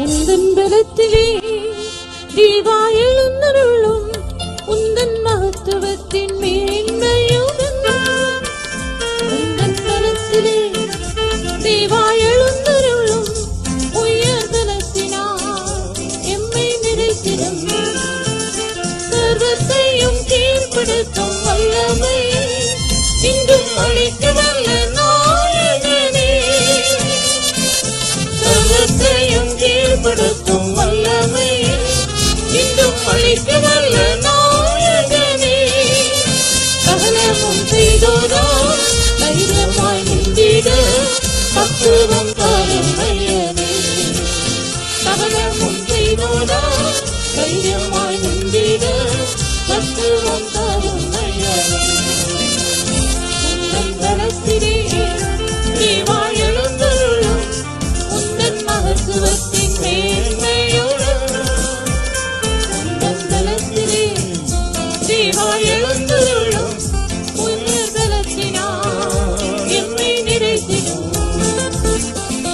எந்தன் பலத்திலே தேவா எழுந்தருளும் உந்தன் மகத்துவத்தின் மேன்மையுடன் உந்தன் பலத்திலே தேவா எழுந்தருளும் உயர் பலத்தினால் எம்மை நிறைத்திடும் சர்வத்தையும் கீழ்ப்படுத்தும் வல்லமை இன்றும் அளிக்க வல்ல நாயகனே சர்வத்தையும் கீழ்ப்படுத்தும் வல்லமை இன்றும் அளிக்க வல்ல நாயகனே சகலமும் செய்தோரோ தைரியமாய் நின்றிட பக்குவம் தரும் ஐயனே சகலமும் செய்தோரோ தைரியமாய் நின்றிட பக்குவம் தரும் ஐயனே உந்தன் பலத்திலே தேவா எழுந்தருளும் உந்தன் மகத்துவத்தின் மேன்மையுடன் உந்தன் பலத்திலே தேவா எழுந்தருளும் உயர் பலத்தினால் எம்மை நிறைத்திடும்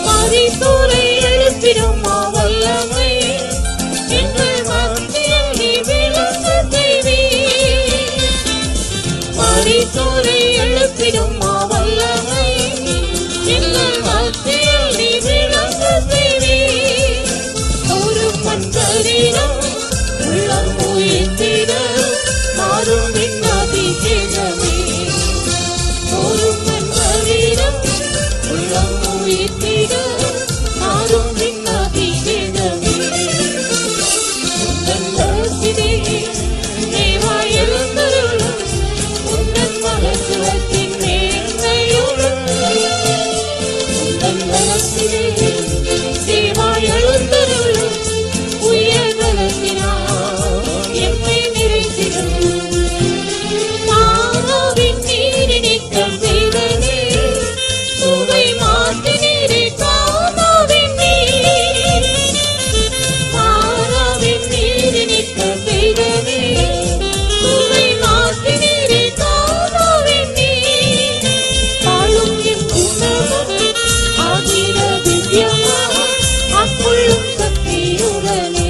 மரித்தோரை எழுப்பிடும் வல்லமை எங்கள் மத்தியில் நீ விளங்க செய்வீர் மரித்தோரை எழுப்பிடும் வல்லமை எங்கள் மத்தியில் நீ விளங்க செய்வீர் ஒரு மன்றீரம் உள்ளம் உயிர்த்திட மாறும் அபிஷேகமே ஒரு மன்றீரம் உள்ளம் உயிர்த்திட மாறும் அபிஷேகமே உந்தன் பலத்திலே தேவா எழுந்தருளும் உந்தன் மகத்துவத்தின் மேன்மையுடன் உந்தன் பலத்திலே தேவா எழுந்தருளும் உயர் பலத்தினால் எம்மை நிறைத்திடும் மாறாவின் நீர் நீக்கம் செய்தனே சுவை மாற்றி நீரை காணாவின் நீர் மாறாவின் நீர் நீக்கம் செய்தனே சுவை மாற்றி நீரை காணாவின் நீர் பாழும் என் குணமும் ஆகிற திவ்யமா அக்குள்ளும் சக்தியுடனே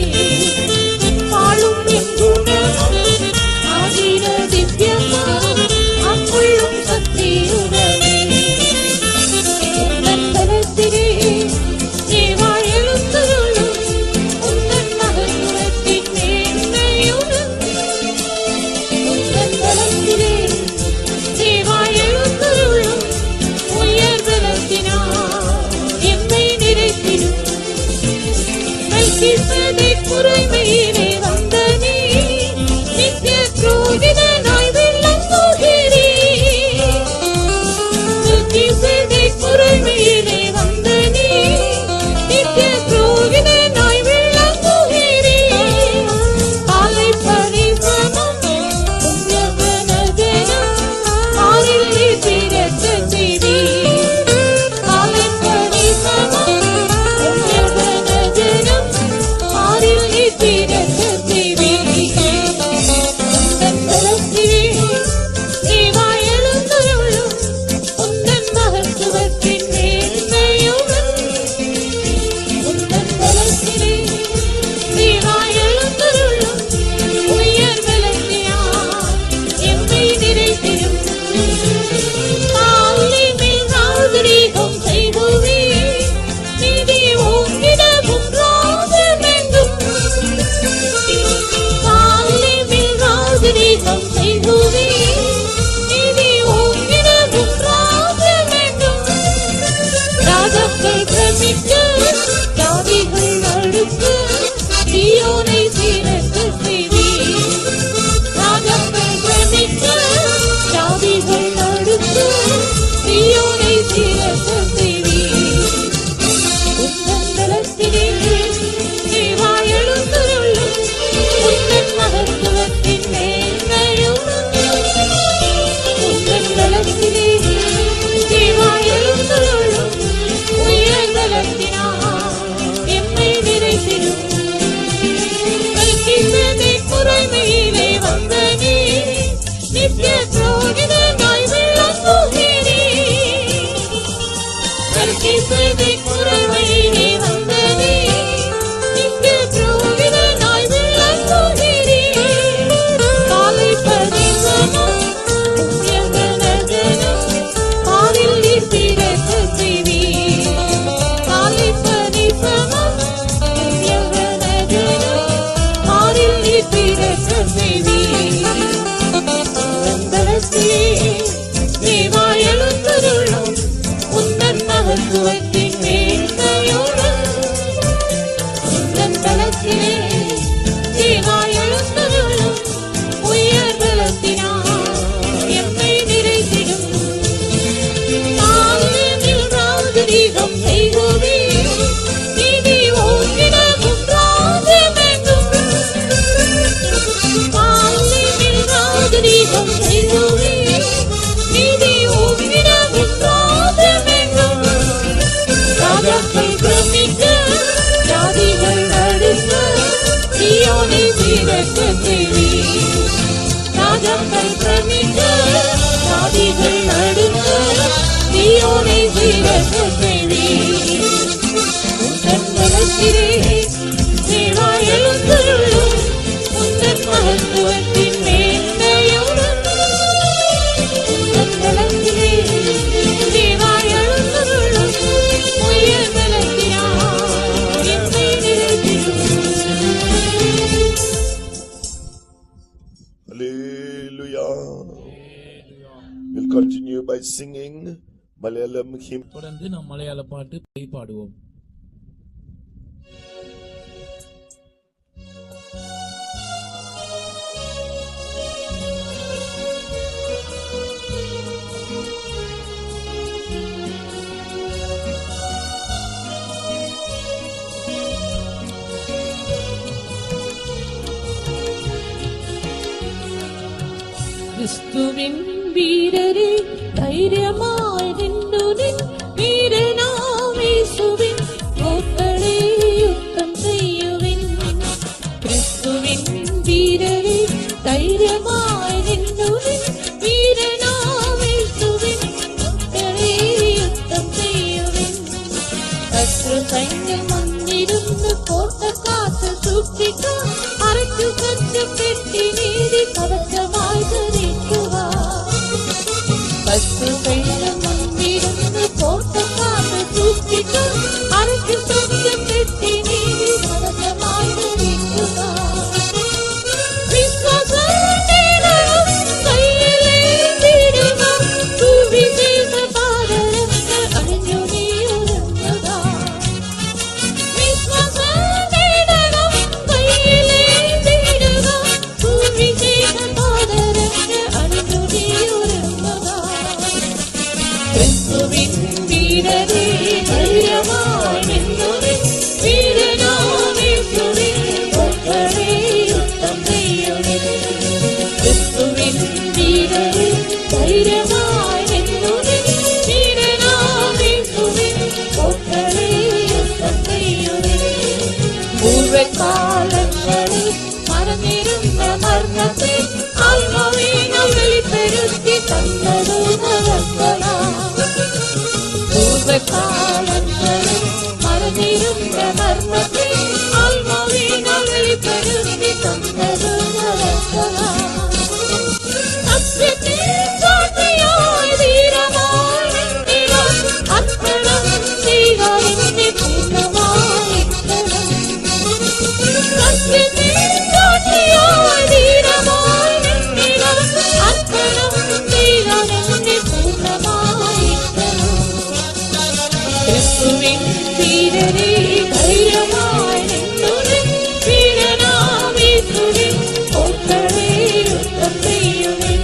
பாழும் என் குணமும் ஆகிற திவ்யமா அக்குள்ளும் சக்தியுடனே உந்தன் பலத்திலே தேவா எழுந்தருளும் உந்தன் மகத்துவத்தின் மேன்மையுடன் உந்தன் பலத்திலே தேவா எழுந்தருளும் உயர் பலத்தினால் எம்மை நிறைத்திடும் மெல்கிசேதேக் முறைமையிலே வந்த நீ நித்திய புரோகிதனாய் விளங்குகிறீர் மெல்கிசேதேக் முறைமையிலே வந்த நீ நித்திய புரோகிதனாய் விளங்குகிறீர் காலை பரிசமம் உன்னதனஜனம் ஆரில் நீ பிறக்க செய்தீர் காலை பரிசமம் உன்னதனஜனம் ஆரில் நீ பிறக்க செய்தீர் உந்தன் பலத்திலே தேவா எழுந்தருளும் உந்தன் மகத்துவத்தின் மேன்மையுடன் உந்தன் பலத்திலே தேவா எழுந்தருளும் உயர் பலத்தினால் எம்மை நிறைத்திடும் காலினில் நாகரீகம் செய்குவீர் நீதி ஓங்கிடவும் ராஜமெங்கும் காலினில் நாகரீகம் செய்குவீர் நீதி ஓங்கிடவும் ராஜமெங்கும் ராஜாக்கள் பிரமிக்க ஜாதிகள் நடுக்க சீயோனை சீரக்க செய்வீர் ராஜாக்கள் பிரமிக்க ஜாதிகள் நடுக்க சீயோனை சீரக்க செய்வீர் உந்தன் பலத்திலே தேவா எழுந்தருளும் உந்தன் மகத்துவத்தின் மேன்மையுடன் உந்தன் பலத்திலே தேவா எழுந்தருளும் உயர் பலத்தினால் எம்மை நிறைத்திடும் மெல்கிசேதேக் முறைமையிலே வந்த நீ நித்திய புரோகிதனாய் விளங்குகிறீர் மெல்கிசேதேக் முறைமையிலே வந்த நீ மகத்துவத்தின் மேன்மையுடன் உந்தன் தலத்திலே தேவாய் எழுந்தருளும் உயர் பலத்தினால் எம்மை நிறைத்திடும். தாழ்வில் ராஜரீகம் செய்குவே நீதி ஓங்கிடமும் ராஜமெங்கும். தாழ்வில் ராஜரீகம் செய்குவே நீதி ஓங்கிடமும் ராஜமெங்கும். ராஜாக்கள் பிரமிக்க ஜாதிகள் நடுங்க சீயோனை சீரக்க தேவி. ராஜாக்கள் பிரமிக்க ஜாதிகள் நடுங்க சீயோனை சீரக்க தேவி. உந்தன் பலத்திலே தேவாய் எழுந்தருளும் உந்தன் மகத்துவத்தின் மேன்மையுடன் உந்தன் பலத்திலே தேவாய் எழுந்தருளும் உயர் பலத்தினால் எம்மை நிறைத்திடும். Hallelujah. We'll continue by singing Malayalam hymn. தொடர்ந்து நாம் மலையாள பாட்டு பாடுவோம். ക്രിസ്തുവിൻ വീരരെ ധൈര്യമായി നിന്നുനിൻ വീരനാം യേശുവിൻ കോട്ടകളെ യുദ്ധം ചെയ്യുവിൻ. ക്രിസ്തുവിൻ വീരരെ ധൈര്യമായി നിന്നുനിൻ വീരനാം യേശുവിൻ കോട്ടകളെ യുദ്ധം ചെയ്യുവിൻ. ശത്രു സൈന്യം വന്നിരുന്ന് കോട്ട കാത്ത് സൂക്ഷിക്കാൻ അരച്ചു സജ്ജം കെട്ടി നീതി കവചമായി ധരിക്കുക. ശത്രു സൈന്യം വന്നിരുന്ന് കോട്ട കാത്ത് സൂക്ഷിക്കാൻ അരച്ചു സജ്ജം കെട്ടി നീതി കവചമായി ധരിക്കുക. പൂർവ്വകാലങ്ങളിൽ മറന്നിരുന്ന മരണത്തെ ആത്മാവിനാൽ വെളിപ്പെടുത്തി തന്നതു നടക്കണം. പൂർവ്വകാലങ്ങളിൽ മറന്നിരുന്ന മരണത്തെ ആത്മാവിനാൽ വെളിപ്പെടുത്തി തന്നതു നടക്കണം. സത്യത്തിൽ സാക്ഷിയായി ധീരമായി നിന്നിടാൻ അർപ്പണം ചെയ്യുക എന്നെ പൂർണ്ണമായി. സത്യത്തിൽ സാക്ഷിയായി ധീരമായി നിന്നിടാൻ അർപ്പണം ചെയ്യുക എന്നെ പൂർണ്ണമായി. ക്രിസ്തുവിൻ വീരരെ ധൈര്യമായി നിന്നുനിൻ വീരനാം യേശുവിൻ കോട്ടകളെ യുദ്ധം ചെയ്യുവിൻ.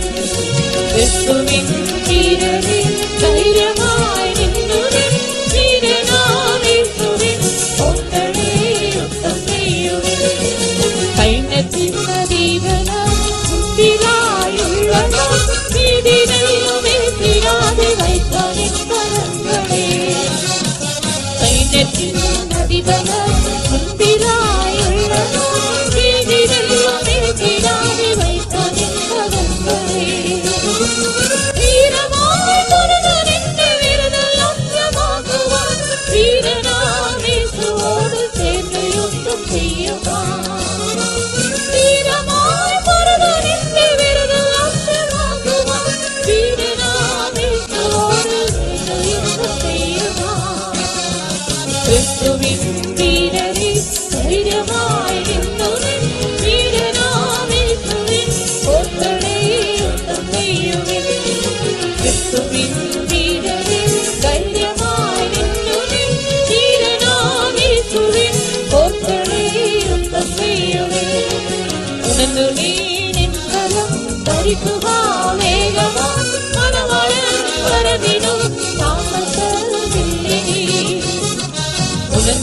ക്രിസ്തുവിൻ വീരരെ ധൈര്യമായി നിന്നുനിൻ വീരനാം യേശുവിൻ കോട്ടകളെ യുദ്ധം ചെയ്യുവിൻ. സൈന്യത്തിൻ ദീപന മുമ്പിലായുള്ളതാം വീതിനെല്ലുമേറ്റിടാതെ വൈത്താനിൻ കരങ്ങളെ. സൈന്യത്തിൻ ദീപന മുമ്പിലായുള്ളതാം വീതിനെല്ലുമേറ്റിടാതെ വൈത്താനിൻ കരങ്ങളെ. വീരമായി പൊരുതനിന്റെ വിരുദൽ അന്ത്യമാക്കുവാൻ വീരനാം യേശുവോട് ചേർന്ന് യുദ്ധം ചെയ്യുക. വീരമായി പൊരുതനിന്റെ വിരുദൽ അന്ത്യമാക്കുവാൻ വീരനാം യേശുവോട് ചേർന്ന് യുദ്ധം ചെയ്യുക. ക്രിസ്തുവിൻ വീരരെ ധൈര്യമായി നിന്നുനിൻ വീരനാം യേശുവിൻ കോട്ടകളെ യുദ്ധം ചെയ്യുവിൻ. ക്രിസ്തുവിൻ വീരരെ ധൈര്യമായി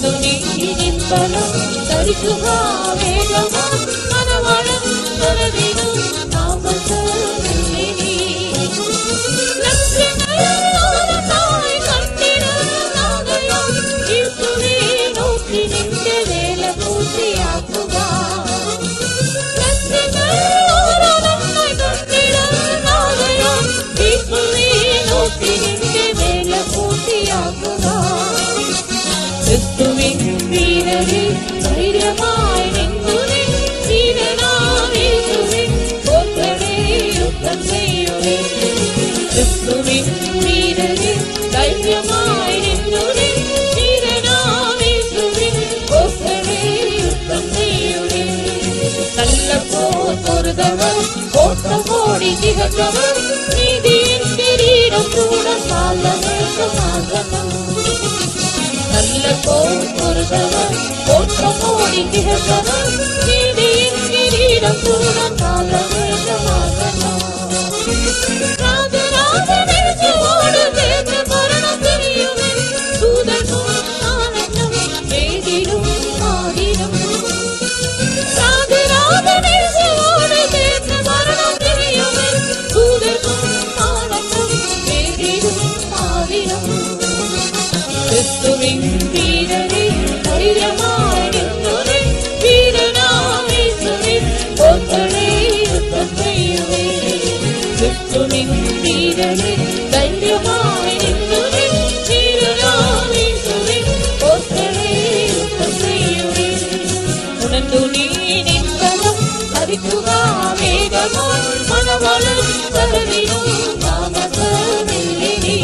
உணர்ந்து நீரின் பலம் தரிக்குவா வேகமா மனவளம் தொலைவிடும் தாமசமில்லை நீ. லட்சணாய் கட்டிட நாகையாம் இயேசுவே நோக்கி நின்ற வேலை பூர்த்தியாக்குவா. லட்சணாய் கட்டிட நாகையாம் இயேசுவே நோக்கி நின்ற வேலை பூர்த்தியாக்குவா. கிறிஸ்துவின் வீரரே தைரியமாய் நின்றுவே வீரனாம் இயேசுவின் போற்றலே யுத்தம் செய்யுவே. கிறிஸ்துவின் வீரரே தைரியமாய் நின்றுவே வீரனாம் இயேசுவின் போற்றலே யுத்தம் செய்யுவே. நல்ல போர் பொருதவர் ஓட்டம் ஓடி திகழ்ந்தவர் நீதியின் கிரீடம் கூட காலமேகமாகணும். நல்ல போர் பொருதவர் ஓட்டம் ஓடி திகழ்ந்தவர் நீதியின் கிரீடம் கூட காலமேகமாகணும். ராஜராஜனேசுவோடு சேர்ந்து மரணம் தெரியுமே தூதர்க்கும் ஆனந்தம் ஏதிடும் ஆதிடும். ராஜராஜனேசுவோடு சேர்ந்து மரணம் தெரியுமே தூதர்க்கும் ஆனந்தம் ஏதிடும் ஆதிடும். கிறிஸ்துவின் வீரரே தைரியமாய் நின்றுவே வீரனாம் இயேசுவின் போற்றலே யுத்தம் செய்யுவே. கிறிஸ்துவின் வீரரே தைரியமாய் நின்றுவே வீரனாம் இயேசுவின் போற்றலே யுத்தம் செய்யுவே. உணர்ந்து நீரின் பலம் தரிக்குவா வேகமாய் மனவளம் தரவிடும் தாமசமில்லை நீ.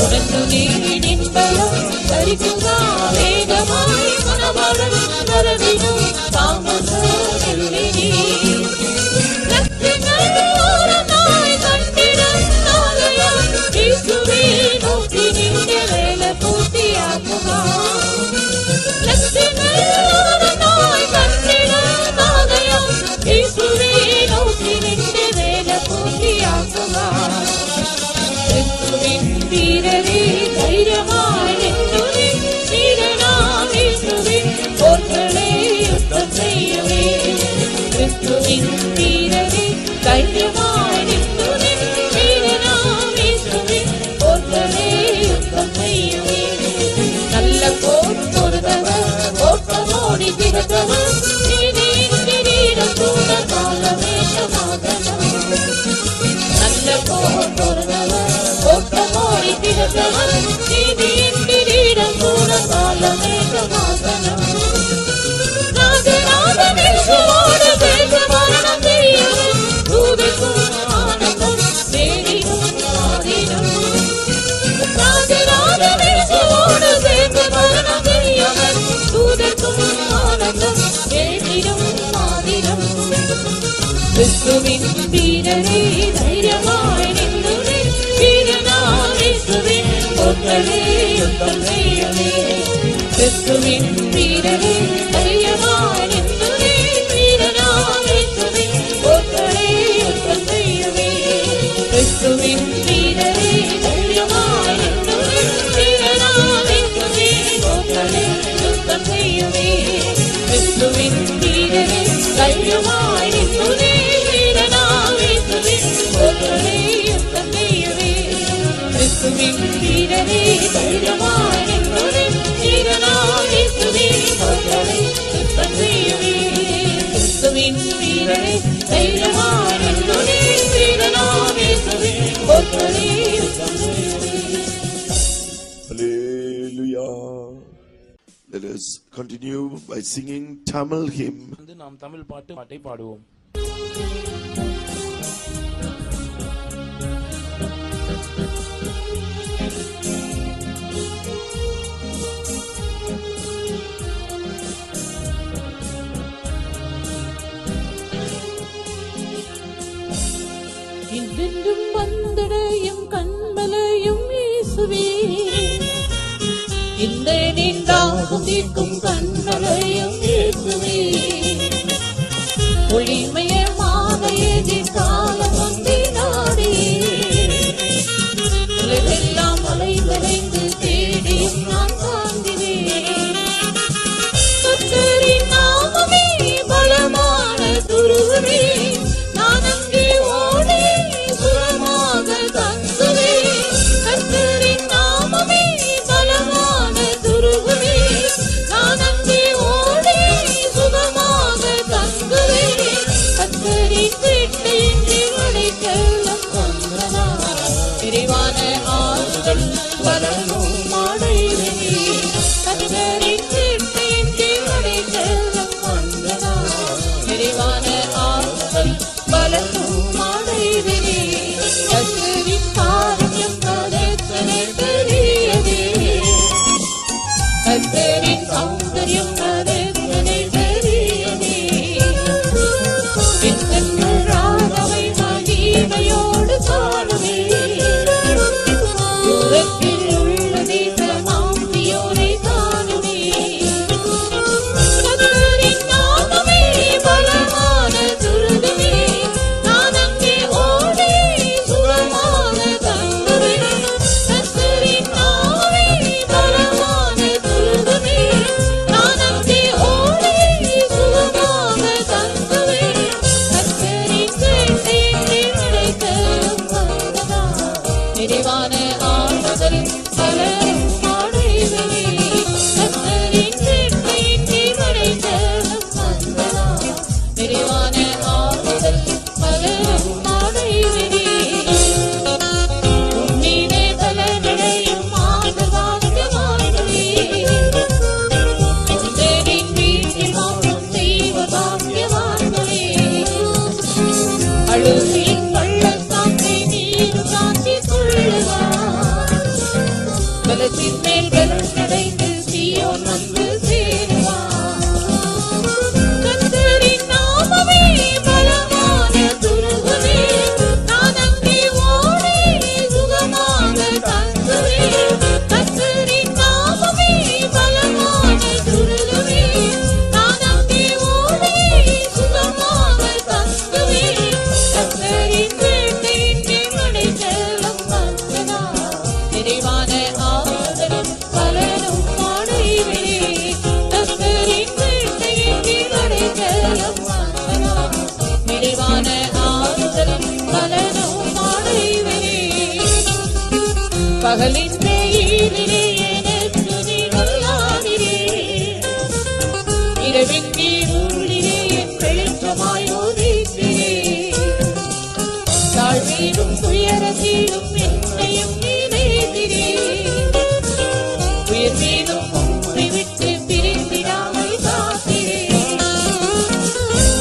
உணர்ந்து நீரின் பலம் தரிக்குவா வேகமாய் மனவளம் தரவிடும் தாமசமில்லை நீ. லட்சணாய் கட்டிட நாகையாம் இயேசுவே நோக்கி நின்ற வேலை பூர்த்தியாக்குவா. லட்சணாய் கட்டிட நாகையாம் இயேசுவே நோக்கி நின்ற வேலை பூர்த்தியாக்குவா. கிறிஸ்துவின் வீரரே தைரியமாய் நின்றுவே வீரனாம் இயேசுவின் போற்றலே யுத்தம் செய்யுவே. கிறிஸ்துவின் வீரரே தைரியமாய் நின்றுவே வீரனாம் இயேசுவின் போற்றலே யுத்தம் செய்யுவே. நல்ல போர் பொருதவர் ஓட்டம் ஓடி திகழ்ந்தவர் நீதியின் கிரீடம் கூட காலமேகமாகணும். நல்ல போர் பொருதவர் ஓட்டம் ஓடி திகழ்ந்தவர் நீதியின் கிரீடம் கூட காலமேகமாகணும். ராஜராஜனேசுவோடு சேர்ந்து மரணம் தெரியுமே தூதர்க்கும் ஆனந்தம் ஏதிடும் ஆதிடும். ராஜராஜனேசுவோடு சேர்ந்து மரணம் தெரியுமே தூதர்க்கும் ஆனந்தம் ஏதிடும் ஆதிடும். கிறிஸ்துவின் வீரரே தைரியமாய் நின்றுவே வீரனாம் இயேசுவின் போற்றலே யுத்தம் செய்யுவே. கிறிஸ்துவின் வீரரே தைரியமாய் நின்றுவே வீரனாம் இயேசுவின் போற்றலே யுத்தம் செய்யுவே. கிறிஸ்துவின் வீரரே தைரியமாய் நின்றுவே வீரனாம் இயேசுவின் போற்றலே யுத்தம் செய்யுவே. கிறிஸ்துவின் வீரரே தைரியமாய் நின்றுவே வீரனாம் இயேசுவின் போற்றலே யுத்தம் செய்யுவே. கிறிஸ்துவின் வீரரே தைரியமாய் நின்றுவே வீரனாம் இயேசுவின் போற்றலே யுத்தம் செய்யுவே. கிறிஸ்துவின் வீரரே தைரியமாய் நின்றுவே வீரனாம் இயேசுவின் போற்றலே யுத்தம் செய்யுவே. Hallelujah. Let us continue by singing Tamil hymn. நாம் தமிழ் பாட்டை பாடுவோம். என்றென்றும் வந்திடையும் கண்மலையும் இயேசுவே இந்த நீண்டாகும் தீர்க்கும் கண்மலையும் இயேசுவே ஒளிமயமாக எதிர்காலம் ஒன்றி நாடி உலகெல்லாம் அலை வளைந்து தேடியும் நான் காண்கிறேன் பின்மேல் வெள்ளடைந்து சீயோன் வந்து சேருவான். கர்த்தரின் நாமமே பலமான துருகமே, நான் அங்கே ஓடி சுகமாக தங்குவேன். கர்த்தரின் நாமமே பலமான துருகமே, நான் அங்கே ஓடி சுகமாக தங்குவேன். கர்த்தரின் வேட்டையின்றி மடைக்கலம் வந்ததால் நிறைவான ஆறுதலும் பலனும் அடைவேன். கர்த்தரின் வேட்டையின்றி மடைக்கலம் வந்ததால் நிறைவான ஆறுதலும் பலனும் அடைவேன். பகலின் வெயிலிலே எனக்கு நிழலாகிறே, இரவின் இருளிலே என் வெளிச்சமாய் உதிக்கிறீர். தாழ்விலும் துயரத்திலும் என்னையும் நினைக்கிறீர். உயர்விலும் உம்மை விட்டு பிரிந்திடாமல் காக்கிறீர்.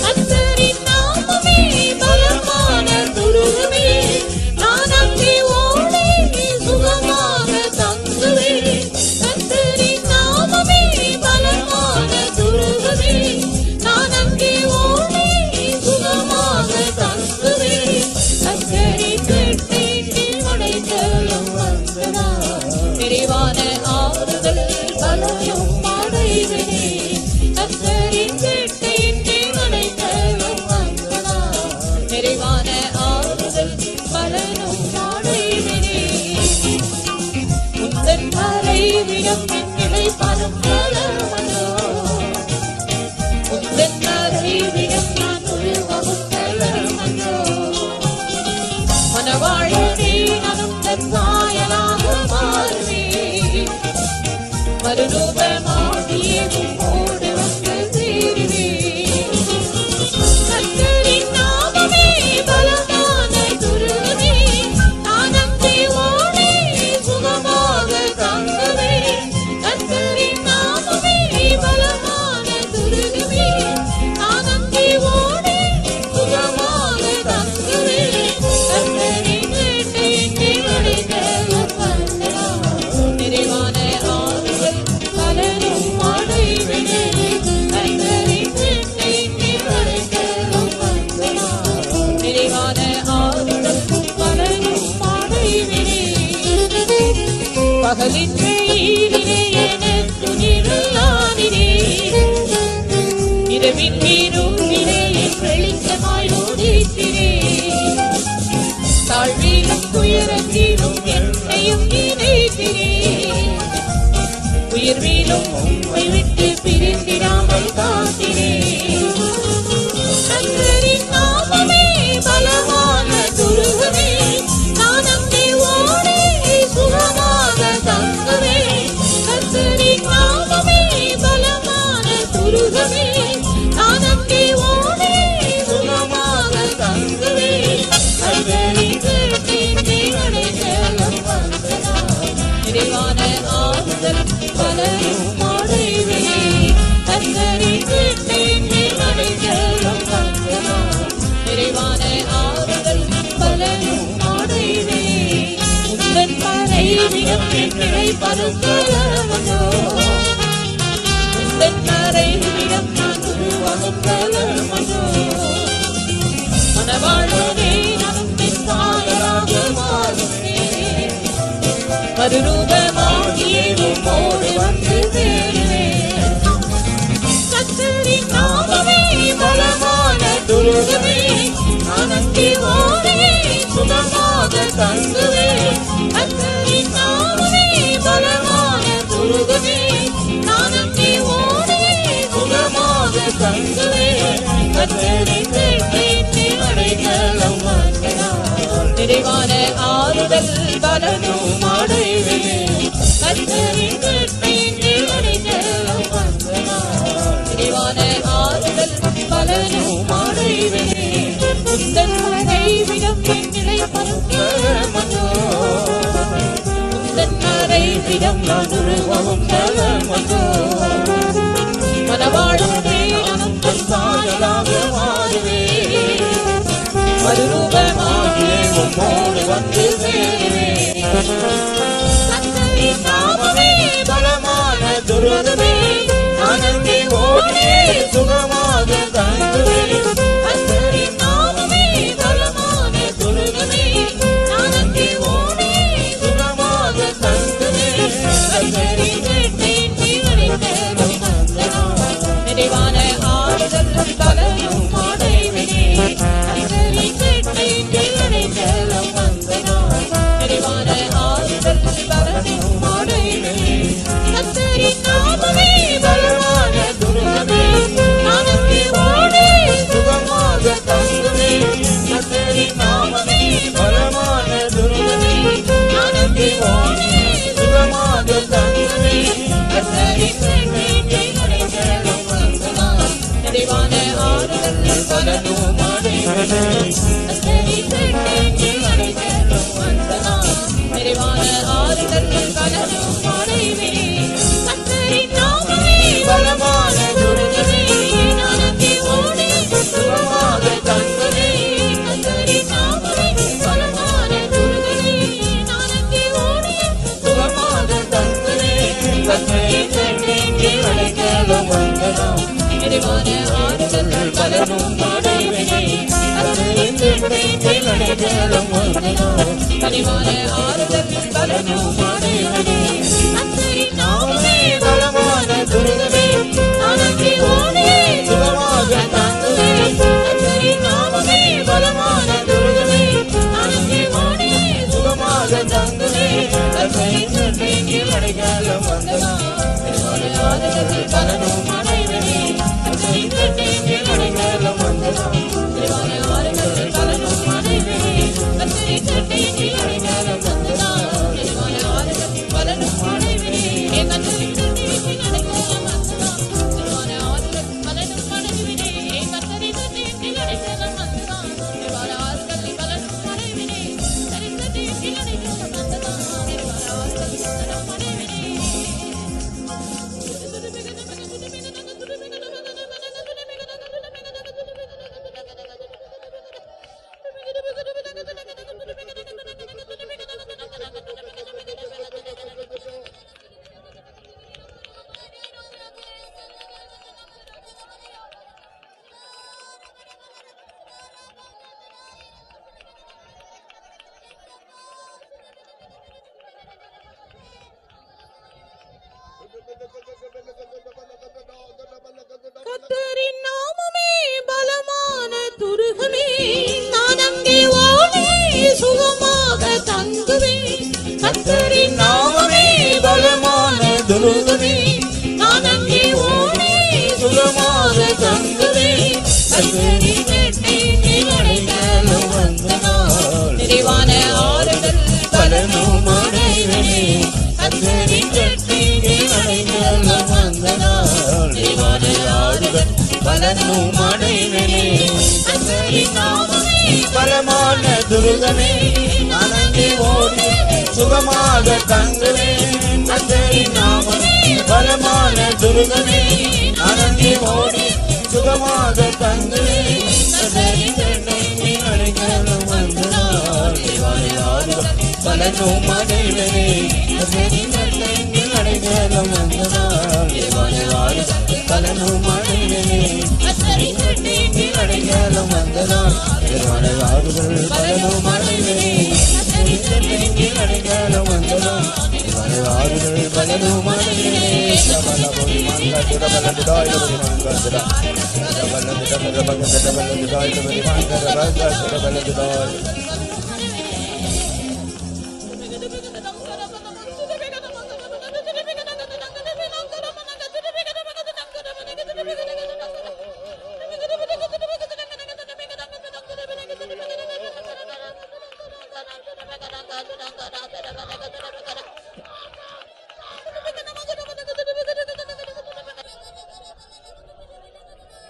கர்த்தரின் நாமமே பலமான துருகமே, நான் அங்கே ஓடி சுகமாக தங்குவேன். கர்த்தரின் நாமமே பலமான துருகமே, நான் அங்கே ஓடி சுகமாக தங்குவேன். கர்த்தரின் வேட்டையின்றி மடைக்கலம் வந்ததால் நிறைவான ஆறுதல் பலனும் அடைவேன். கர்த்தரின் வேட்டையின்றி மடைக்கலம் வந்ததால் நிறைவான ஆறுதல் பலனும் அடைவேன். உந்தன் மறைவிடம் என் நிலைப்பாடும் பலமன்றோ, உந்தன் மறைவிடம் நான் உருவமும் பலமன்றோ. மனவாழ்வனே நானும் தன் சாயலாக மாறுவேன். மறுரூபமாகியே உம்மோடு வந்து சேருவேன். கர்த்தரின் நாமமே பலமான துருகமே, நான் அங்கே ஓடி சுகமாக தங்குவேன். கர்த்தரின் நாமமே பலமான துருகமே, நான் அங்கே ஓடி சுகமாக தங்குவேன். கர்த்தரின் வேட்டையின்றி மடைக்கலம் வந்ததால் நிறைவான ஆறுதல் பலனும் அடைவேன். கர்த்தரின் வேட்டையின்றி மடைக்கலம் வந்ததால் நிறைவான ஆறுதல் பலனும் அடைவேன். பகலின் வெயிலிலே எனக்கு நிழலாகிறே, இரவின் இருளிலே என் வெளிச்சமாய் உதிக்கிறீர். தாழ்விலும் துயரத்திலும் என்னையும் நினைக்கிறீர். உயர்விலும் உம்மை விட்டு பிரிந்திடாமல் காக்கிறீர். கர்த்தரின் நாமமே பலமான துருகமே, நான் அங்கே ஓடி சுகமாக தங்குவேன். கர்த்தரின் நாமமே பலமான துருகமே, நான் அங்கே ஓடி சுகமாக தங்குவேன். கர்த்தரின் வேட்டையின்றி மடைக்கலம் வந்ததால் நிறைவான ஆறுதல் பலனும் அடைவேன். கர்த்தரின் வேட்டையின்றி மடைக்கலம் வந்ததால் நிறைவான ஆறுதல் பலனும் அடைவேன். உந்தன் மறைவிடம் என் நிலைப்பாடும் பலமன்றோ, உந்தன் மறைவிடம் நான் உருவமும் பலமன்றோ. மனவாழ்வனே நானும் என் சாயலாக மாறுவேன். மறுரூபமாகியே உம்மோடு வந்து சேருவேன். கர்த்தரின் நாமமே பலமான துருகமே, நான் அங்கே ஓடி சுகமாக தங்குவேன். கர்த்தரின் நாமமே பலமான துருகமே, நான் அங்கே ஓடி சுகமாக தங்குவேன். கர்த்தரின் வேட்டையின்றி மடைக்கலம் வந்ததால் நிறைவான ஆறுதல் பலனும் அடைவேன். கர்த்தரின் வேட்டையின்றி மடைக்கலம் வந்ததால் நிறைவான ஆறுதல் பலனும் அடைவேன். உந்தன் மறைவிடம் என் நிலைப்பாடும் பலமன்றோ, உந்தன் மறைவிடம் நான் உருவமும் பலமன்றோ. மனவாழ்வனே நானும் தன் சாயலாக மாறுவேன். மறுரூபமாகியே உம்மோடு வந்து சேருவேன். கர்த்தரின் நாமமே துருகமே நான் அங்கே ஓடி சுகமாக தங்குவேன் கர்த்தரின் நாமமே பலமான துருகமே நான் அங்கே ஓடி சுகமாக தங்குவேன் கர்த்தரின் வேட்டையின் தீவனைகளும் வந்தனான் நிறைவான ஆறுதல் பலனும் அடைவினே கர்த்தரின் வேட்டையின் தீவனைகளும் வந்தனான் நிறைவான ஆறுதல் பலனும் அடைவினே கர்த்தரின் நாமமே பலமான துருகமே நான் அங்கே ஓடி சுகமாக தங்குவேன் கர்த்தரின் நாமமே பலமான துருகமே நான் அங்கே ஓடி சுகமாக தங்குவேன் கர்த்தரின் வேட்டையின் வந்தனான் நிறைவான ஆறுதல் பலனும் அடைவினே கர்த்தரின் வேட்டையின் வந்தனான் நிறைவான ஆறுதல் பலனும் அடைவினே கர்த்தரின் நாமமே பலமான துருகமே நான் அங்கே ஓடி சுகமாக தங்குவேன் கர்த்தரின் நாமமே பலமான துருகமே நான் அங்கே ஓடி சுகமாக தங்குவேன் கர்த்தரின் வேட்டையின் வந்தனான் நிறைவான ஆறுதல் பலனும் அடைவினே கர்த்தரின் வேட்டையின் வந்தனான் நிறைவான ஆறுதல் பலனும் அடைவினே கர்த்தரின் நாமமே பலமான துருகமே நான் அங்கே ஓடி சுகமாக தங்குவேன் கர்த்தரின் நாமமே பலமான துருகமே நான் அங்கே ஓடி சுகமாக தங்குவேன் கர்த்தரின் வேட்டையின் வந்தனான் நிறைவான ஆறுதல் பலனும் அடைவினே கர்த்தரின் வேட்டையின் வந்தனான் நிறைவான ஆறுதல் பலனும் அடைவினே கர்த்தரின் வேட்டையின் வந்தனான் நிறைவான ஆறுதல் பலனும் அடைவினே கர்த்தரின் வேட்டையின் வந்தனான் நிறைவான ஆறுதல் பலனும் அடைவினே கர்த்தரின் வேட்டையின் வந்தனான் நிறைவான ஆறுதல் பலனும் அடைவினே கர்த்தரின் வேட்டையின் வந்தனான் நிறைவான ஆறுதல் பலனும் அடைவினே கர்த்தரின் நாமமே பலமான துருகமே நான் அங்கே ஓடி சுகமாக தங்குவேன் கர்த்தரின் நாமமே பலமான துருகமே நான் அங்கே ஓடி சுகமாக தங்குவேன் கர்த்தரின் வேட்டையின் வந்தனான் நிறைவான ஆறுதல் பலனும் அடைவினே கர்த்தரின் வேட்டையின் வந்தனான் நிறைவான ஆறுதல் பலனும் அடைவினே கர்த்தரின் நாமமே பலமான துருகமே நான் அங்கே ஓடி சுகமாக தங்குவேன் கர்த்தரின் நாமமே பலமான துருகமே நான் அங்கே ஓடி சுகமாக தங்குவேன் கர்த்தரின் வேட்டையின் வந்தனான் நிறைவான ஆறுதல் பலனும் அடைவினே கர்த்தரின் வேட்டையின் வந்தனான் நிறைவான ஆறுதல் பலனும் அடைவினே கர்த்தரின் வேட்டையின் வந்தனான் நிறைவான ஆறுதல் பலனும் அடைவினே கர்த்தரின் வேட்டையின் வந்தனான் நிறைவான ஆறுதல் பலனும் அடைவினே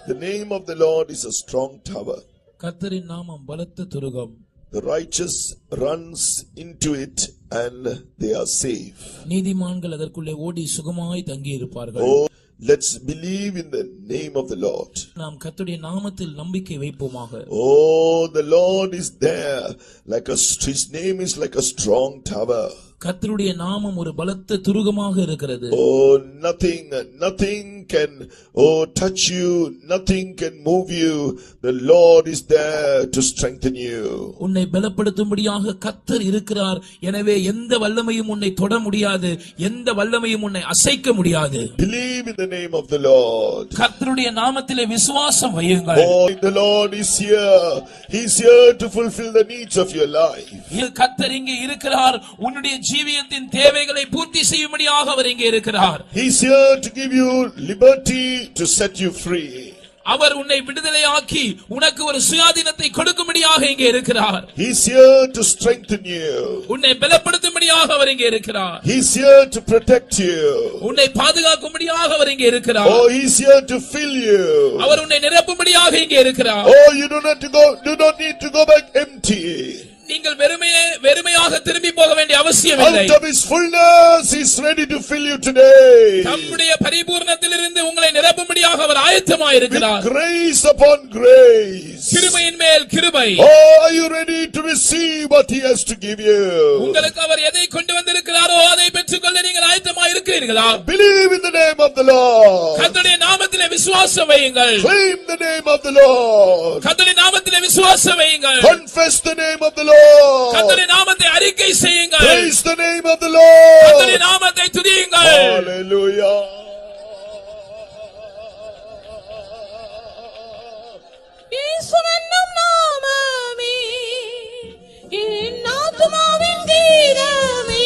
The name of the Lord is a strong tower. கர்த்தரின் நாமம் பலத்த Thurugam. The righteous runs into it and they are safe. நீதிமான்கள் அதற்குள்ளே ஓடி சுகமாய் தங்கி இருப்பார்கள். Oh, let's believe in the name of the Lord. நாம் கர்த்தருடைய நாமத்தில் நம்பிக்கை வைப்போமாக. Oh, the Lord is there like his name is like a strong tower. கர்த்தருடைய நாமம் ஒரு பலத்த துருகமாக இருக்கிறது. Oh, nothing can touch you, nothing can move you. The Lord is there to strengthen you. உன்னை பலப்படுத்தும்படியாக கர்த்தர் இருக்கிறார். எனவே எந்த வல்லமையும் உன்னை தொட முடியாது, எந்த வல்லமையும் உன்னை அசைக்க முடியாது. Believe in the name of the Lord. கர்த்தருடைய நாமத்திலே விசுவாசம் வையுங்கள். Oh, the Lord is here. He is here to fulfill the needs of your life. கர்த்தர் இங்கே இருக்கிறார். உன்னுடைய ஜீவியத்தின் தேவைகளை பூர்த்தி செய்யும்படியாக அவர் இங்கே இருக்கிறார். He is here to give you liberty, to set you free. அவர் உன்னை விடுதலையாக்கி உனக்கு ஒரு சுயாதீனத்தை கொடுக்கும்படியாக இங்கே இருக்கிறார். He is here to strengthen you. உன்னை பலப்படுத்தும்படியாக அவர் இங்கே இருக்கிறார். He is here to protect you. உன்னை பாதுகாக்கும்படியாக அவர் இங்கே இருக்கிறார். Oh, he is here to fill you. அவர் உன்னை நிரப்பும்படியாக இங்கே இருக்கிறார். Oh, you do not need to go back empty. நீங்கள் வெறுமையாக திரும்பி போக வேண்டிய அவசியம் இல்லை. Out of his fullness he is ready to fill you today. தம்முடைய பரிபூரணத்திலிருந்து உங்களை நிரப்பும்படியாக அவர் ஆயத்தமாய் இருக்கிறார். With grace upon grace. கிருபையின் மேல் கிருபை. Oh, are you ready to receive what he has to give you? உங்களுக்கு அவர் எதை கொண்டு வந்திருக்கிறாரோ அதை பெற்றுக்கொள்ள நீங்கள் ஆயத்தமாய் இருக்கிறீர்களா? Believe in the name of the Lord. கர்த்தருடைய நாமத்திலே விசுவாசம் வையுங்கள். Claim the name of the Lord. கர்த்தருடைய நாமத்திலே விசுவாசம் வையுங்கள். Confess the name of the Lord. கர்த்தருடைய நாமத்தை அறிக்கை செய்யுங்கள். Praise the name of the Lord. கர்த்தருடைய நாமத்தை துதியுங்கள். Hallelujah. இயேசுவின் நாமமே என் ஆத்துமாவின் கீதமே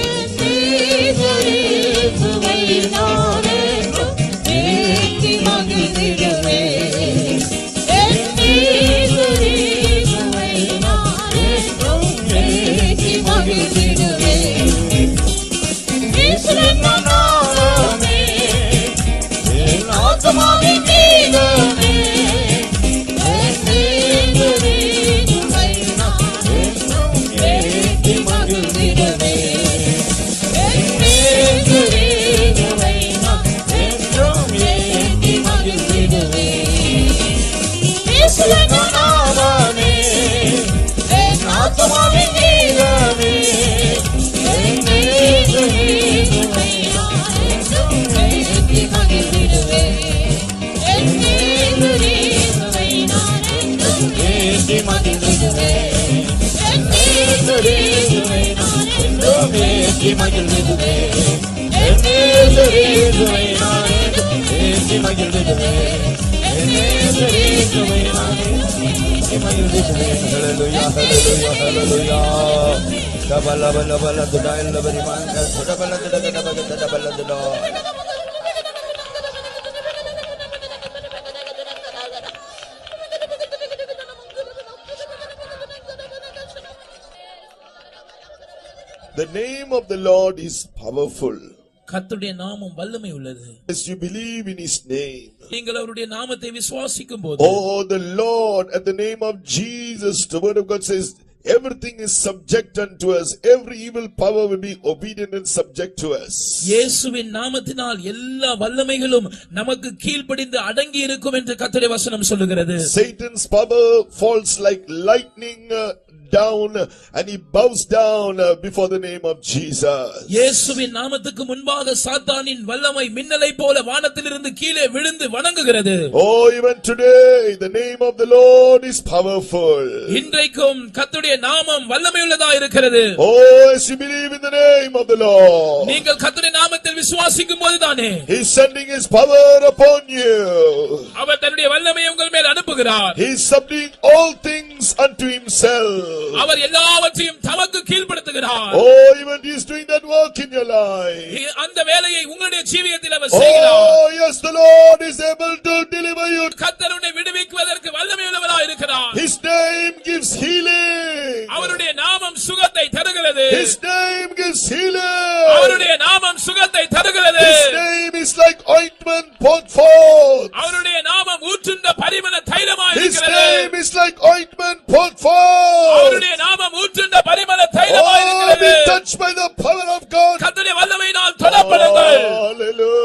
என் இயேசுவை நான் என்றும் ஏற்றி மகிழ்ந்திடுவேன். என் இயேசுவை நான் என்றும் ஏற்றி மகிழ்ந்திடுவேன். இயேசுவின் நாமமே என் ஆத்துமாவின் கீதமே The name of the Lord is powerful. கர்த்தருடைய நாமம் வல்லமை உள்ளது. As you believe in his name. நீங்கள் அவருடைய நாமத்தை விசுவாசிக்கும்போது, Oh, the Lord, at the name of Jesus, the word of God says, everything is subject unto us. Every evil power will be obedient and subject to us. இயேசுவின் நாமத்தினால் எல்லா வல்லமைகளும் நமக்கு கீழ்ப்படிந்து அடங்கி இருக்கும் என்று கர்த்தருடைய வசனம் சொல்லுகிறது. Satan's power falls like lightning down and he bows down before the name of Jesus. இயேசுவின் நாமத்துக்கு முன்பாக சாத்தானின் வல்லமை மின்னலை போல வானத்திலிருந்து கீழே விழுந்து வணங்குகிறது. Oh, even today the name of the Lord is powerful. இன்றைக்கும் கர்த்தருடைய நாமம் வல்லமையுள்ளதா இருக்கிறது. Oh, as you believe in the name of the Lord, நீங்கள் கர்த்தருடைய நாமத்தில் விசுவாசிக்கும் போதுதானே he is sending his power upon you. அவர் தன்னுடைய வல்லமையை உங்கள் மேல் அனுப்புகிறார். He is subduing all things unto himself. அவர் எல்லாவற்றையும் தமக்கு கீழ்ப்படுத்துகிறார். Oh, even he is doing that work in your life. அந்த வேலையை உங்களுடைய ஜீவியத்தில் அவர் செய்கிறார். Oh, yes, the Lord is able to deliver you. கர்த்தர் உன்னை விடுவிப்பதற்கு வல்லமையுள்ளவராய் இருக்கிறார். His name gives healing. அவருடைய நாமம் சுகத்தை தருகிறது. His name gives healing. அவருடைய நாமம் சுகத்தை தருகிறது. His name is like ointment poured forth. அவருடைய நாமம் ஊற்றுண்ட பரிமள தைலமாய் His இருக்கிறது. name is like ointment poured forth. அவருடைய நாமம் ஊற்றுண்ட பரிமள தைலமாய் Oh, இருக்கிறது. be touched by the power of God. கர்த்தருடைய வல்லமையினால் தொடப்படுங்கள். Hallelujah.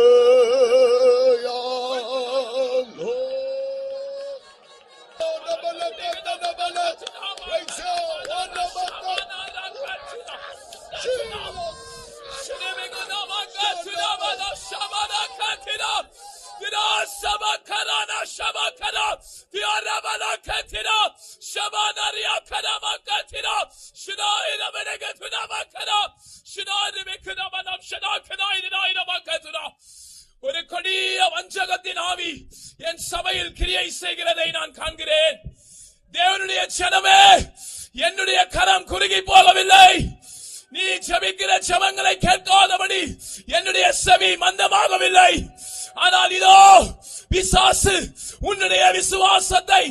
கிரியை செய்கிறதை நான் காண்கிறேன். தேவனுடைய ஜனமே, என்னுடைய கரம் குறுகி போகவில்லை. நீ ஜெபிக்கிற ஜெபங்களை கேட்காதபடி என்னுடைய செவி மந்தமாகவில்லை. ஆனால் இதோ பிசாசு உன்னுடைய விசுவாசத்தை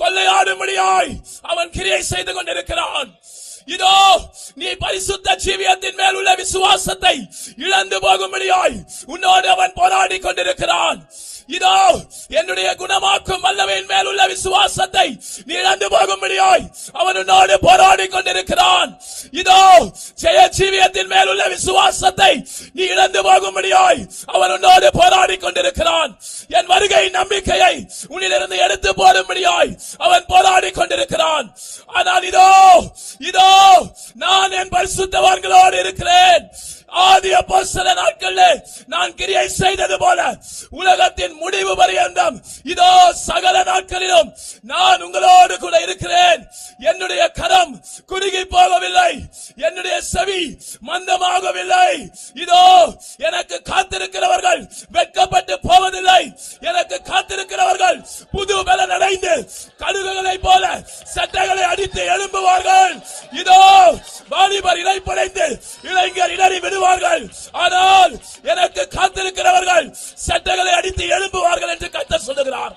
கொள்ளையாடும்படியாய் அவன் கிரியை செய்து கொண்டிருக்கிறான். இதோ நீ பரிசுத்த ஜீவியத்தின் மேல் உள்ள விசுவாசத்தை இழந்து போகும்படியாய் உன்னோடு அவன் போராடி கொண்டிருக்கிறான். இதோ என்னுடைய குணமாக்கும் வல்லமையின் மேல் உள்ள விசுவாசத்தை நீ இழந்து போகும்படியாய் அவன் உன்னோடு போராடி கொண்டிருக்கிறான். இதோ ஜெய ஜீவியத்தின் மேல் உள்ள விசுவாசத்தை நீ இழந்து போகும்படியாய் அவன் உன்னோடு போராடி கொண்டிருக்கிறான். என் வருகை நம்பிக்கையை உன்னிலிருந்து எடுத்து போடும்படியாய் அவன் போராடி கொண்டிருக்கிறான். ஆனால் இதோ நான் என் பரிசுத்தவான்களோடு இருக்கிறேன். ஆதி அப்போஸ்தல நாட்களில் நான் கிரியை செய்தது போல உலகத்தின் முடிவு பரியந்தம் இதோ சகல நாட்களிலும் நான் உங்களோடு கூட இருக்கிறேன். என்னுடைய கரம் குறுகி போகவில்லை, என்னுடைய செவி மந்தமாகவில்லை. இதோ எனக்கு காத்திருக்கிறவர்கள் வெட்கப்பட்டு போவதில்லை. எனக்கு காத்திருக்கிறவர்கள் புது பலன் அடைந்து கழுகுகளை போல சட்டைகளை அடித்து எழும்புவார்கள். இதோ வாலிபர் இளைப்படைந்து இளைஞர் இடறி விடுவார்கள். ஆனால் எனக்கு காத்திருக்கிறவர்கள் சட்டைகளை அடித்து எழும்புவார்கள் என்று கர்த்தர் சொல்லுகிறார்.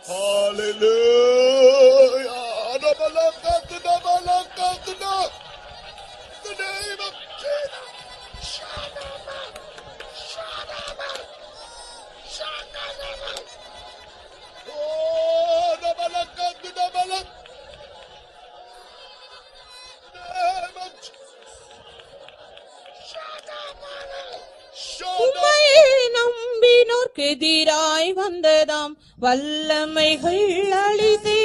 உம்மையே நம்பினோர்க்கு எதிராய் வந்ததாம் வல்லமைகள் அழித்தே.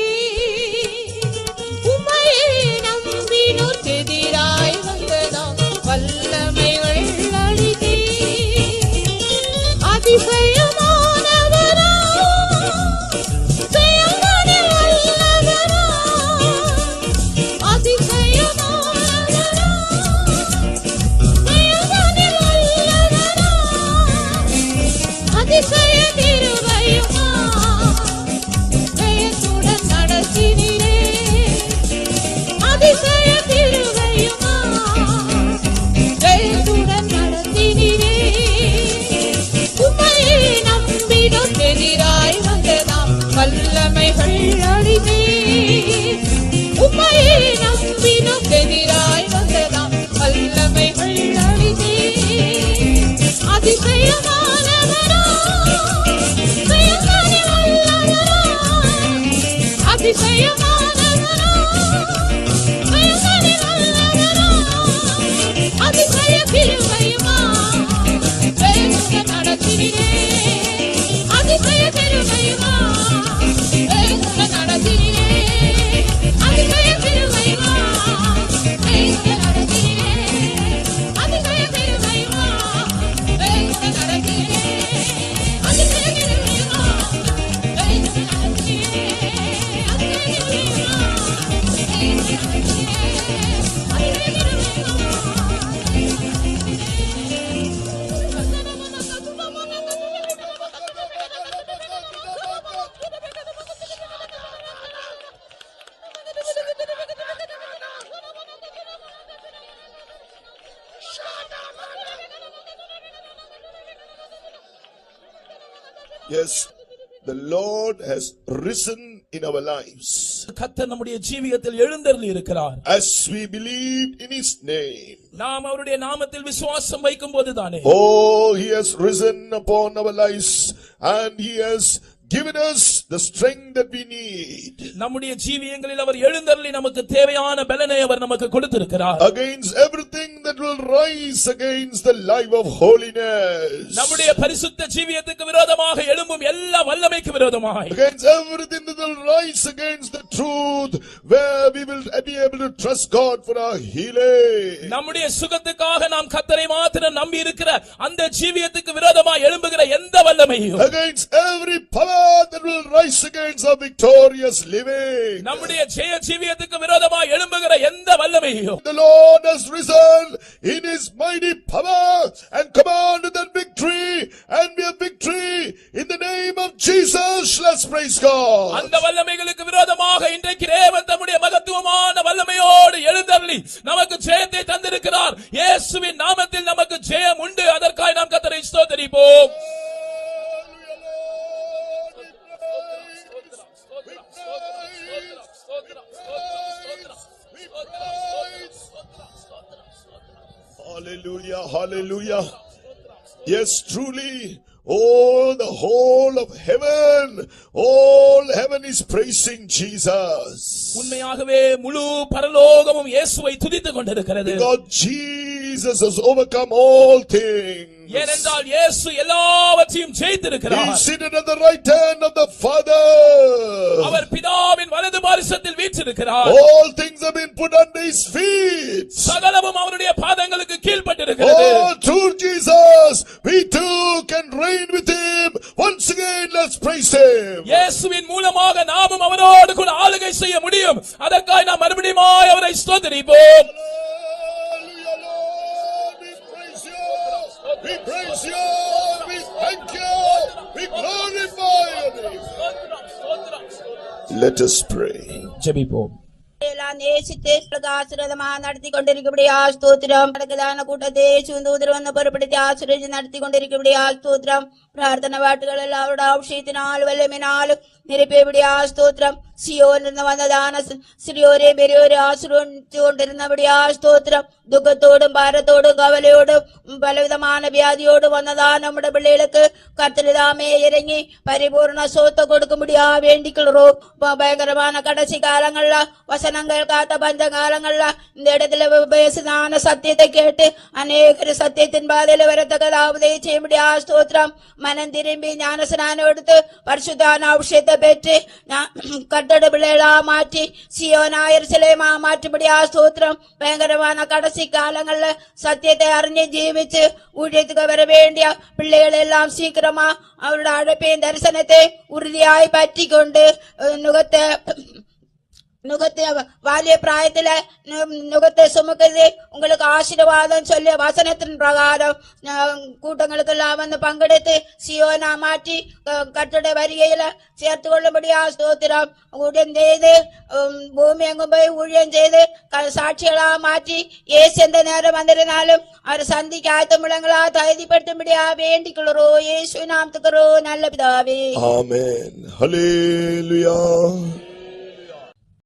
உம்மையே நம்பினோர்க்கு எதிராய் வந்ததாம் வல்லமைகள் அழித்தே. அதிசயமானவரா, செயல்களில் வல்லவரா, அதிசயமானவரா, செயல்களில் வல்லவரா, அதிசய கிருபையுமா ஜெயத்துடன் நடத்தினீரே. அதிசய கிருபையுமா ஜெயத்துடன் நடத்தினீரே. உம்மையே நம்பினோர்க்கு எதிராய் வந்ததாம் வல்லமைகள் அழித்தே. உம்மையே நம்பினோர்க்கு எதிராய் வந்ததாம் வல்லமைகள் அழித்தே. அதிசயமானவரா, செயல்களில் வல்லவரா, அதிசயமானவரா, செயல்களில் வல்லவரா, அதிசய கிருபையுமா ஜெயத்துடன் நடத்தினீரே. அதிசய கிருபையுமா ஜெயத்துடன் நடத்தினீரே. அதிசய கிருபையுமா ஜெயத்துடன் நடத்தினீரே. அதிசய கிருபையுமா ஜெயத்துடன் நடத்தினீரே. அதிசய கிருபையுமா ஜெயத்துடன் நடத்தினீரே. அதிசய கிருபையுமா ஜெயத்துடன் Yes, the Lord has risen in our lives. கர்த்தர் நம்முடைய ஜீவியத்தில் எழுந்தருளி இருக்கிறார். As we believed in His name. நாம் அவருடைய நாமத்தில் விசுவாசம் வைக்கும் போதுதானே. Oh, He has risen upon our lives and He has given us the strength that we need. நம்முடைய ஜீவியங்களில் அவர் எழுந்தருளி நமக்கு தேவையான பலனை அவர் நமக்கு கொடுத்திருக்கிறார். Against everything that will rise against the life of holiness. நம்முடைய பரிசுத்த ஜீவியத்துக்கு விரோதமாக எழும்பும் எல்லா வல்லமைக்கு விரோதமாய். Against everything that will rise against the truth, where we will be able to trust God for our healing. நம்முடைய சுகத்துக்காக நாம் கர்த்தரை மாத்திரம் நம்பி இருக்கிற அந்த ஜீவியத்துக்கு விரோதமாய் எழும்புகிற எந்த வல்லமையும். Against every power that will rise against our victorious living. நம்முடைய ஜெய ஜீவியத்துக்கு விரோதமாய் எழும்புகிற எந்த வல்லமையும். The Lord has risen in His mighty power and commanded that victory, and we have victory in the name of Jesus. Let's praise God. அந்த வல்லமைகளுக்கு விரோதமாக இன்றைக்கு தேவன் தம்முடைய மகத்துவமான வல்லமையோடு எழுந்தருளி நமக்கு ஜெயத்தை தந்திருக்கிறார். இயேசுவின் நாமத்தில் நமக்கு ஜெயம் உண்டு. அதற்காக நாம் கர்த்தரை ஸ்தோத்திரிப்போம். Hallelujah, hallelujah. Yes, truly. Oh, the whole of heaven, all heaven is praising Jesus. உண்மையாகவே முழு பரலோகமும் இயேசுவை துதித்துக் கொண்டிருக்கிறது. Because Jesus has overcome all things. ஏனென்றால் இயேசு எல்லாவற்றையும் ஜெயித்திருக்கிறார். He is seated at the right hand of the Father. அவர் பிதாவின் வலது பாரிசத்தில் வீற்றிருக்கிறார். All things have been put under his feet. சகலமும் அவருடைய பாதங்களுக்கு கீழ்ப்பட்டிருக்கிறது. Oh, through Jesus, we too can reign with him. Once again, let's praise him. இயேசுவின் மூலமாக நாமும் அவரோடு கூட ஆளுகை செய்ய முடியும். அதற்காக நாம் மறுபடியும் அவரை ஸ்தோத்திரிப்போம். We praise you, we thank you, we glorify your name. Let us pray. ஜெபிப்போம். நேசித்து ஆசீர்வாதமா நடத்தி கொண்டிருக்கபடியா ஸ்தோத்திரம். பிரதான கூட்டத்தை சுந்தூதரவன்னு பொறுப்படுத்தி ஆசீர்வதித்து நடத்தி கொண்டிருக்கபடியா ஸ்தோத்திரம். பிரார்த்தனை வாட்டுகள் எல்லாரோட அபிஷேகத்தினால் வல்லமையினாலும் நிரப்பியபடியா ஸ்தோத்திரம். சியோனிலிருந்து வந்ததான சிறியோரே பெரியோரே ஆசீர்வதித்து கொண்டிருந்தபடியா ஸ்தோத்திரம். துக்கத்தோடும் பாரத்தோடும் கவலையோடும் பலவிதமான வியாதியோடு வந்ததான நம்முடைய பிள்ளைகளுக்கு கர்த்தரிதாமே இறங்கி பரிபூர்ண சோத்தை கொடுக்க முடியா வேண்டிக்கிறோம். பயங்கரமான கடைசி காலங்கள்ல வசனங்கள் காத்த பஞ்ச காலங்கள்ல இந்த இடத்துல பேசுதான சத்தியத்தை கேட்டு அநேகர் சத்தியத்தின் பாதையில வரத்தக்கதாவது செய்ய முடியா ஸ்தோத்திரம். மனம் திரும்பி ஞானஸ்நானம் எடுத்து பரிசுத்தான அபிஷேகத்தை பெற்று கட்டட பிள்ளைகளா மாற்றி சியோனாயர் சிலைமா மாற்றும்படியா ஸ்தோத்திரம். பயங்கரமான கடைசி காலங்கள்ல சத்தியத்தை அறிஞ்சு ஜீவிச்சு ஊழியத்துக்கு வர வேண்டிய பிள்ளைகள் எல்லாம் சீக்கிரமா அவரோட அழைப்பையும் தரிசனத்தை உறுதியாய் பற்றி கொண்டு நுகத்தை வாலிய பிராயத்துல நுகத்தை சுமக்குது உங்களுக்கு ஆசீர்வாதம் சொல்லி வசனத்தின் பிரகாரம் கூட்டங்களுக்கு எல்லாம் வந்து பங்கெடுத்து சியோனா மாற்றி கட்டட வரிகையில சேர்த்து கொள்ளும்படியா ஸ்தோத்திரம். ஊழியம் செய்து பூமி எங்கும் போய் ஊழியம் செய்து சாட்சிகளா மாற்றி ஏசு எந்த நேரம் வந்திருந்தாலும் அவர் சந்திக்க ஆயத்தமிழங்களா தகுதிப்படுத்தும்படியா வேண்டிக் கொள்கிறோம். இயேசு நாமத்துக்கு நல்ல பிதாவே. Amen. Hallelujah.